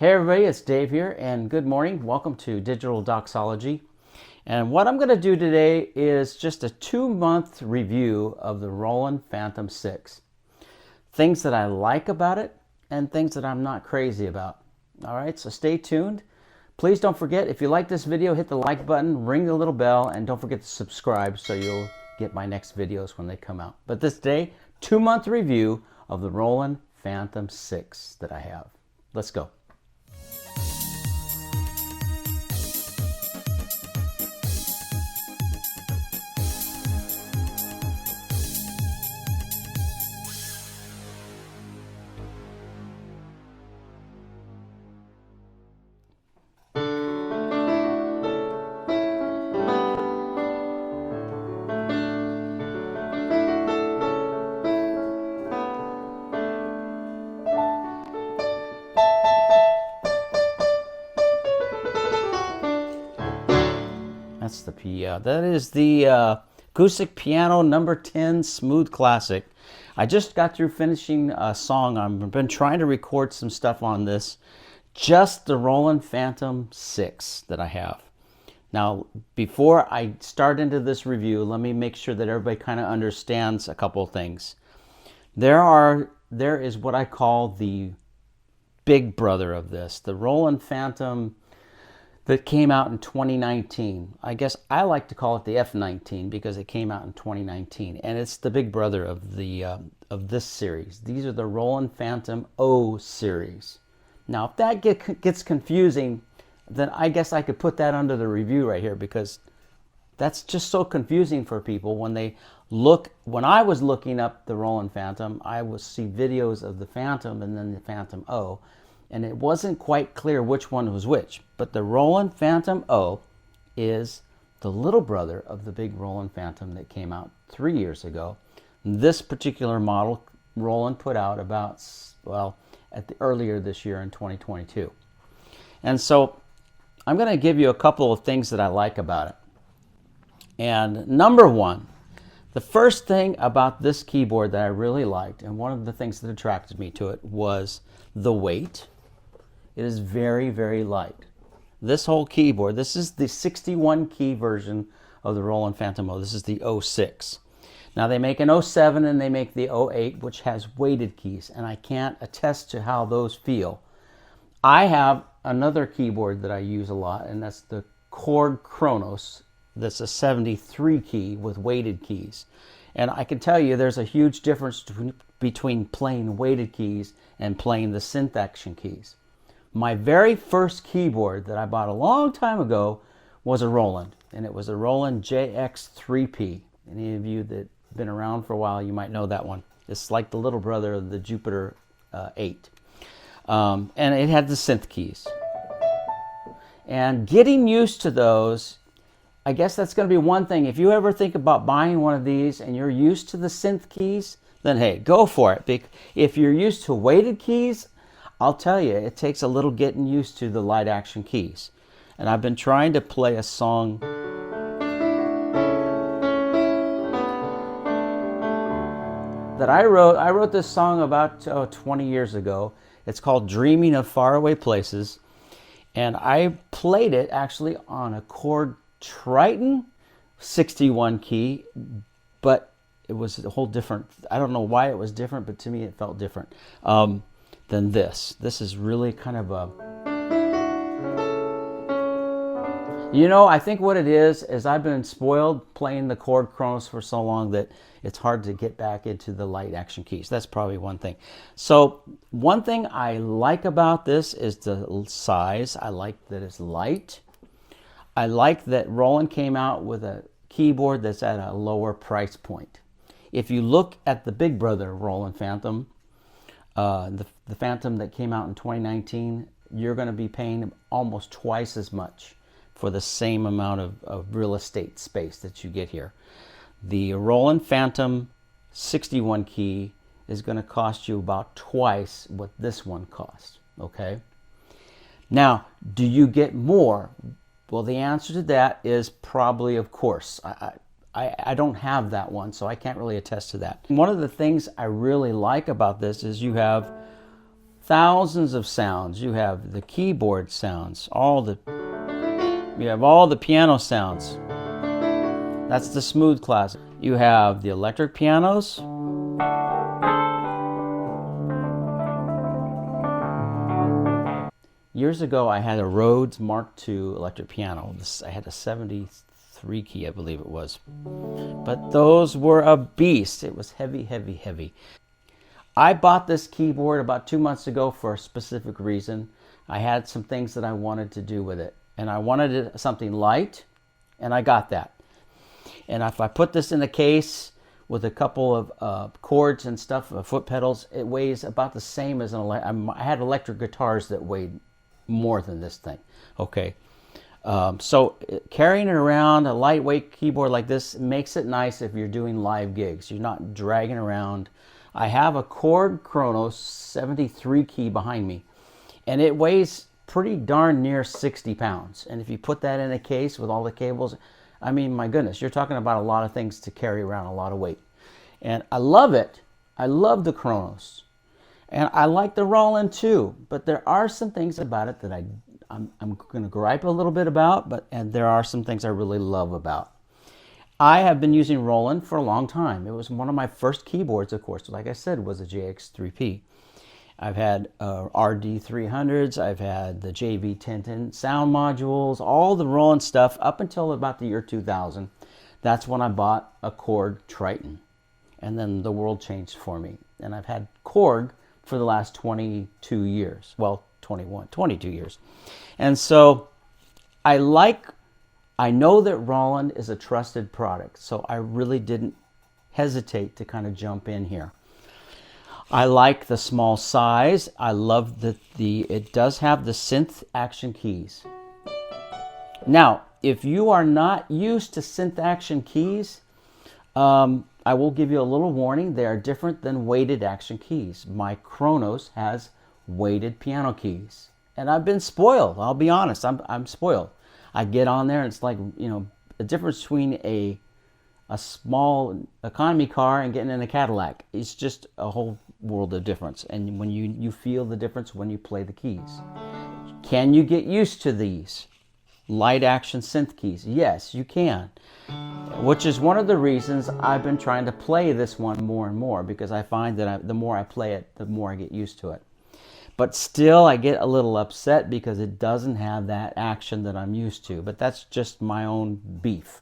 Hey everybody, it's Dave here, and good morning. Welcome to Digital Doxology. And what I'm going to do today is just a 2-month review of the Roland Fantom-06. Things that I like about it and things that I'm not crazy about. All right, so stay tuned. Please don't forget, if you like this video, hit the like button, ring the little bell, and don't forget to subscribe so you'll get my next videos when they come out. But this day, 2-month review of the Roland Fantom-06 that I have. Let's go. That's the that is the acoustic piano number 10 smooth classic. I just got through finishing a song. I've been trying to record some stuff on this, just the Roland Fantom-06 that I have. Now, before I start into this review, let me make sure that everybody kind of understands a couple of things. There is what I call the big brother of this, the Roland Fantom that came out in 2019. I guess I like to call it the F19 because it came out in 2019, and it's the big brother of the of this series. These are the Roland Fantom-06 series. Now, if that gets confusing, then I guess I could put that under the review right here, because that's just so confusing for people when they look. When I was looking up the Roland Fantom, I would see videos of the Fantom and then the Fantom-06. And it wasn't quite clear which one was which. But the Roland Fantom-06 is the little brother of the big Roland Fantom that came out 3 years ago. This particular model Roland put out about, well, earlier this year in 2022. And so I'm going to give you a couple of things that I like about it. And number one, the first thing about this keyboard that I really liked, and one of the things that attracted me to it, was the weight. It is very, very light. This whole keyboard, this is the 61 key version of the Roland Fantom-06. This is the 06. Now they make an 07 and they make the 08, which has weighted keys, and I can't attest to how those feel. I have another keyboard that I use a lot, and that's the Korg Kronos. That's a 73 key with weighted keys. And I can tell you there's a huge difference between playing weighted keys and playing the synth action keys. My very first keyboard that I bought a long time ago was a Roland, and it was a Roland JX3P. Any of you that have been around for a while, you might know that one. It's like the little brother of the Jupiter 8. And it had the synth keys. And getting used to those, I guess that's going to be one thing. If you ever think about buying one of these and you're used to the synth keys, then hey, go for it. If you're used to weighted keys, I'll tell you, it takes a little getting used to the light action keys. And I've been trying to play a song that I wrote. I wrote this song about 20 years ago. It's called Dreaming of Faraway Places. And I played it actually on a Korg Triton 61 key, but it was a whole different, I don't know why it was different, but to me it felt different. Than this. This is really kind of a, you know, I think what it is I've been spoiled playing the Korg Kronos for so long that it's hard to get back into the light action keys. That's probably one thing. So one thing I like about this is the size. I like that it's light. I like that Roland came out with a keyboard that's at a lower price point. If you look at the big brother Roland Fantom, the Fantom that came out in 2019, you're going to be paying almost twice as much for the same amount of real estate space that you get here. The Roland Fantom 61 key is going to cost you about twice what this one costs. Okay. Now, do you get more? Well, the answer to that is probably, of course. I don't have that one, so I can't really attest to that. One of the things I really like about this is you have thousands of sounds. You have the keyboard sounds, you have all the piano sounds. That's the smooth class. You have the electric pianos. Years ago, I had a Rhodes Mark II electric piano. I had a 73 key, I believe it was. But those were a beast. It was heavy, heavy, heavy. I bought this keyboard about 2 months ago for a specific reason. I had some things that I wanted to do with it. And I wanted something light, and I got that. And if I put this in a case with a couple of chords and stuff, foot pedals, it weighs about the same as I had electric guitars that weighed more than this thing. Okay. So carrying it around, a lightweight keyboard like this, makes it nice if you're doing live gigs. You're not dragging around. I have a Korg Kronos 73 key behind me, and it weighs pretty darn near 60 pounds. And if you put that in a case with all the cables, I mean, my goodness, you're talking about a lot of things to carry around, a lot of weight. And I love it. I love the Kronos. And I like the Roland too, but there are some things about it that I'm going to gripe a little bit about, and there are some things I really love about. I have been using Roland for a long time. It was one of my first keyboards, of course, like I said, was a JX3P. I've had RD300s, I've had the JV1010 sound modules, all the Roland stuff up until about the year 2000. That's when I bought a Korg Triton. And then the world changed for me. And I've had Korg for the last 22 years. Well, 22 years. And so I know that Roland is a trusted product, so I really didn't hesitate to kind of jump in here. I like the small size. I love that it does have the synth action keys. Now, if you are not used to synth action keys, I will give you a little warning. They are different than weighted action keys. My Kronos has weighted piano keys. And I've been spoiled. I'll be honest. I'm spoiled. I get on there and it's like, you know, a difference between a small economy car and getting in a Cadillac. It's just a whole world of difference. And when you feel the difference when you play the keys. Can you get used to these light action synth keys? Yes, you can. Which is one of the reasons I've been trying to play this one more and more, because I find that the more I play it, the more I get used to it. But still, I get a little upset because it doesn't have that action that I'm used to. But that's just my own beef.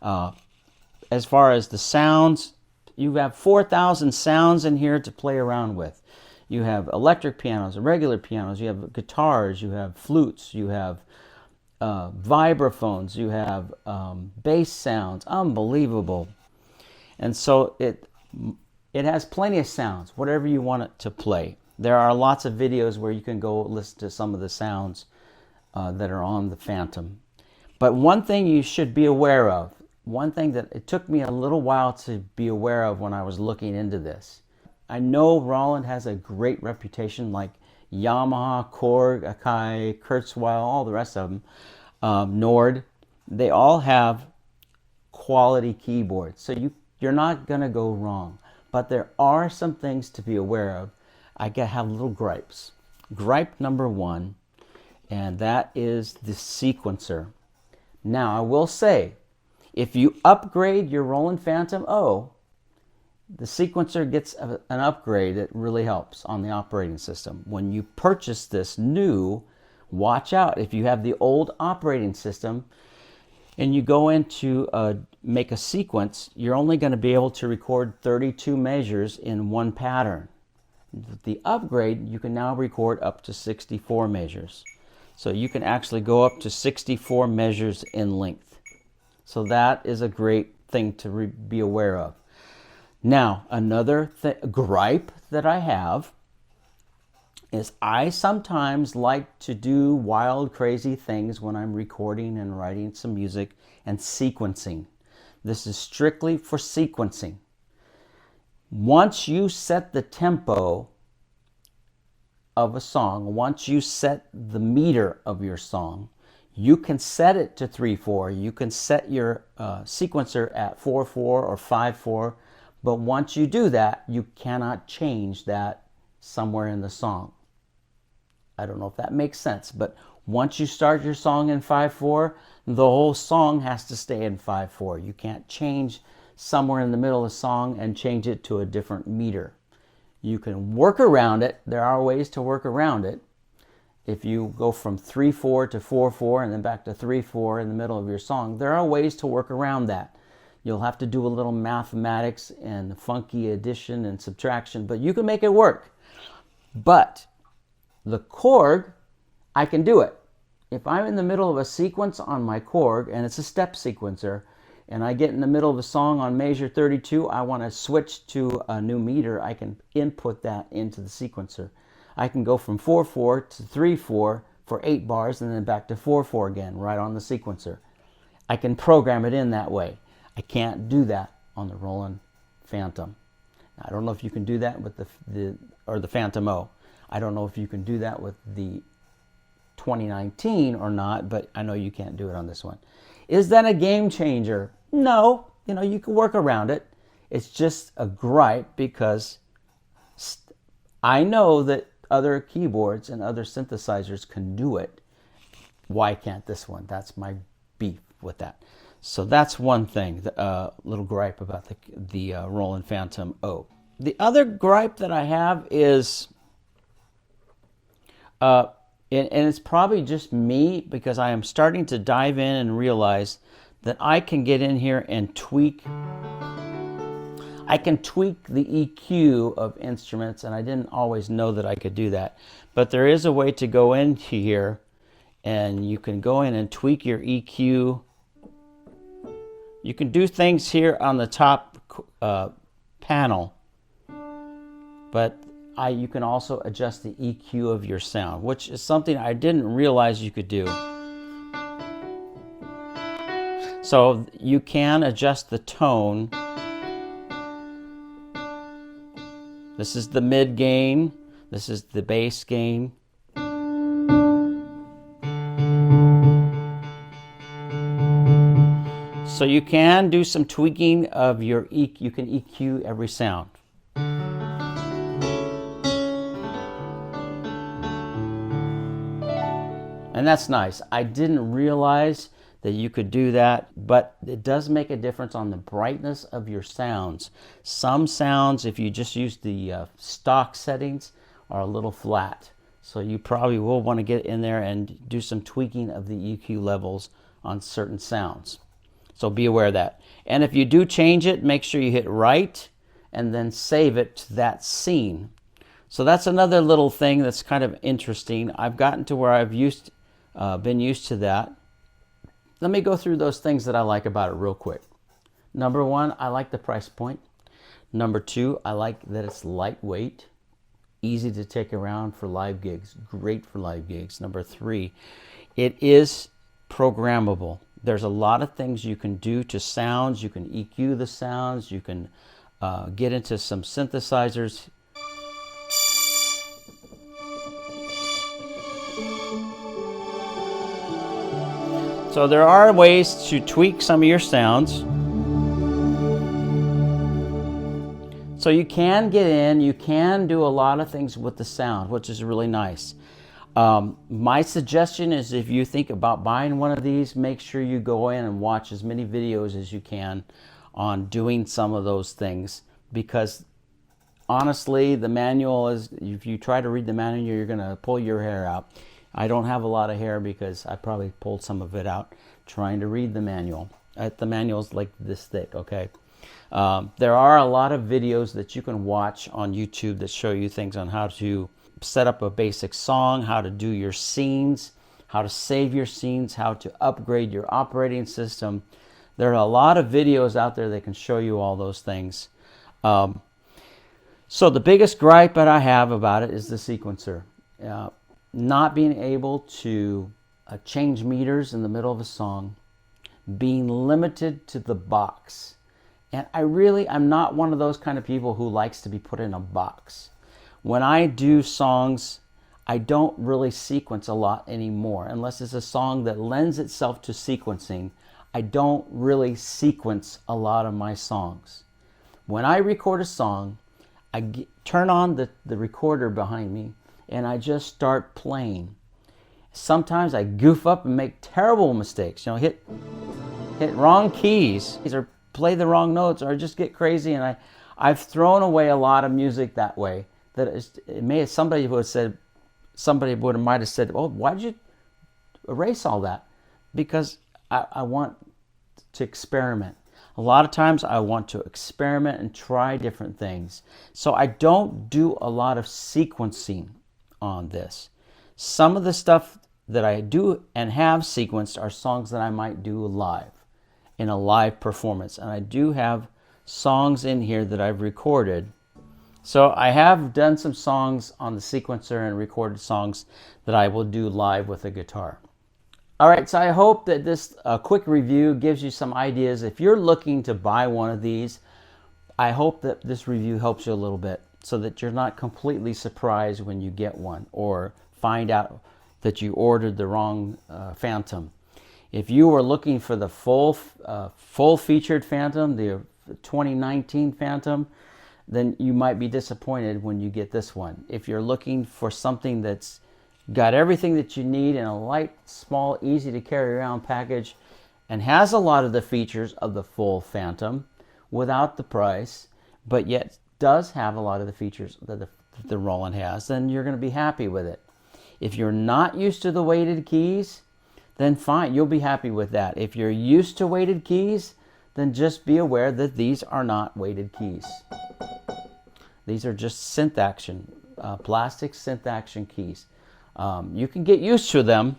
As far as the sounds, you have 4,000 sounds in here to play around with. You have electric pianos, regular pianos, you have guitars, you have flutes, you have vibraphones, you have bass sounds. Unbelievable. And so it has plenty of sounds, whatever you want it to play. There are lots of videos where you can go listen to some of the sounds that are on the Fantom. But one thing you should be aware of, one thing that it took me a little while to be aware of when I was looking into this. I know Roland has a great reputation, like Yamaha, Korg, Akai, Kurzweil, all the rest of them, Nord. They all have quality keyboards, so you're not going to go wrong. But there are some things to be aware of. I have little gripes. Gripe number one, and that is the sequencer. Now, I will say, if you upgrade your Roland Fantom 0, the sequencer gets an upgrade that really helps on the operating system. When you purchase this new, watch out. If you have the old operating system and you go into make a sequence, you're only going to be able to record 32 measures in one pattern. With the upgrade, you can now record up to 64 measures. So you can actually go up to 64 measures in length. So that is a great thing to be aware of. Now, another gripe that I have is I sometimes like to do wild, crazy things when I'm recording and writing some music and sequencing. This is strictly for sequencing. Once you set the tempo of a song, once you set the meter of your song, you can set it to 3/4. You can set your sequencer at 4/4 or 5/4. But once you do that, you cannot change that somewhere in the song. I don't know if that makes sense, but once you start your song in 5/4, the whole song has to stay in 5/4. You can't change somewhere in the middle of the song and change it to a different meter. You can work around it. There are ways to work around it. If you go from 3/4 to 4/4 and then back to 3/4 in the middle of your song, there are ways to work around that. You'll have to do a little mathematics and funky addition and subtraction, but you can make it work. But the Korg, I can do it. If I'm in the middle of a sequence on my Korg, and it's a step sequencer, and I get in the middle of a song on measure 32, I want to switch to a new meter, I can input that into the sequencer. I can go from 4/4 to 3/4 for 8 bars and then back to 4/4 again, right on the sequencer. I can program it in that way. I can't do that on the Roland Fantom. I don't know if you can do that with the Fantom-0. I don't know if you can do that with the 2019 or not, but I know you can't do it on this one. Is that a game changer? No. You know, you can work around it. It's just a gripe because I know that other keyboards and other synthesizers can do it. Why can't this one? That's my beef with that. So that's one thing, little gripe about the Roland Fantom-0. The other gripe that I have is, and it's probably just me because I am starting to dive in and realize that I can get in here and tweak. I can tweak the EQ of instruments, and I didn't always know that I could do that. But there is a way to go in here, and you can go in and tweak your EQ. You can do things here on the top panel, but you can also adjust the EQ of your sound, which is something I didn't realize you could do. So you can adjust the tone. This is the mid gain. This is the bass gain. So you can do some tweaking of your EQ. You can EQ every sound. And that's nice. I didn't realize that you could do that, but it does make a difference on the brightness of your sounds. Some sounds, if you just use the stock settings, are a little flat. So you probably will want to get in there and do some tweaking of the EQ levels on certain sounds. So be aware of that. And if you do change it, make sure you hit right and then save it to that scene. So that's another little thing that's kind of interesting. I've gotten to where I've been used to that. Let me go through those things that I like about it real quick. Number one, I like the price point. Number two, I like that it's lightweight, easy to take around for live gigs, great for live gigs. Number three, it is programmable. There's a lot of things you can do to sounds. You can EQ the sounds. You can get into some synthesizers. So there are ways to tweak some of your sounds. So you can get in, you can do a lot of things with the sound, which is really nice. My suggestion is if you think about buying one of these, make sure you go in and watch as many videos as you can on doing some of those things, because honestly, the manual is, if you try to read the manual, you're going to pull your hair out. I don't have a lot of hair because I probably pulled some of it out trying to read the manual. The manual's like this thick, okay? There are a lot of videos that you can watch on YouTube that show you things on how to set up a basic song, how to do your scenes, how to save your scenes, how to upgrade your operating system. There are a lot of videos out there that can show you all those things. So the biggest gripe that I have about it is the sequencer. Not being able to change meters in the middle of a song, being limited to the box. And I'm not one of those kind of people who likes to be put in a box. When I do songs, I don't really sequence a lot anymore. Unless it's a song that lends itself to sequencing, I don't really sequence a lot of my songs. When I record a song, I turn on the recorder behind me, and I just start playing. Sometimes I goof up and make terrible mistakes. You know, hit wrong keys or play the wrong notes or just get crazy. And I've thrown away a lot of music that way. Somebody might have said, "Oh, why did you erase all that?" Because I want to experiment. A lot of times I want to experiment and try different things. So I don't do a lot of sequencing on this. Some of the stuff that I do and have sequenced are songs that I might do live, in a live performance. And I do have songs in here that I've recorded. So I have done some songs on the sequencer and recorded songs that I will do live with a guitar. All right, so I hope that this quick review gives you some ideas. If you're looking to buy one of these, I hope that this review helps you a little bit so that you're not completely surprised when you get one or find out that you ordered the wrong Fantom. If you were looking for the full-featured Fantom, the 2019 Fantom, then you might be disappointed when you get this one. If you're looking for something that's got everything that you need in a light, small, easy to carry around package and has a lot of the features of the full Fantom without the price, but yet does have a lot of the features that the Roland has, then you're going to be happy with it. If you're not used to the weighted keys, then fine, you'll be happy with that. If you're used to weighted keys, then just be aware that these are not weighted keys. These are just synth action, plastic synth action keys. You can get used to them,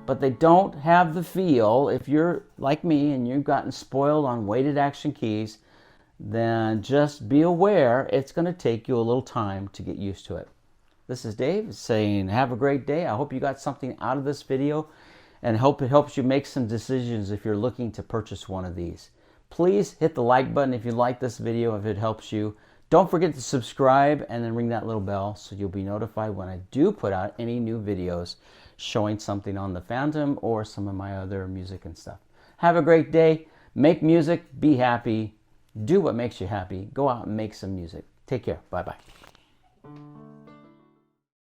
but they don't have the feel. If you're like me and you've gotten spoiled on weighted action keys, then just be aware it's going to take you a little time to get used to it. This is Dave saying have a great day. I hope you got something out of this video and hope it helps you make some decisions if you're looking to purchase one of these. Please hit the like button if you like this video, if it helps you. Don't forget to subscribe and then ring that little bell so you'll be notified when I do put out any new videos showing something on the Fantom or some of my other music and stuff. Have a great day. Make music. Be happy. Do what makes you happy. Go out and make some music. Take care. Bye-bye.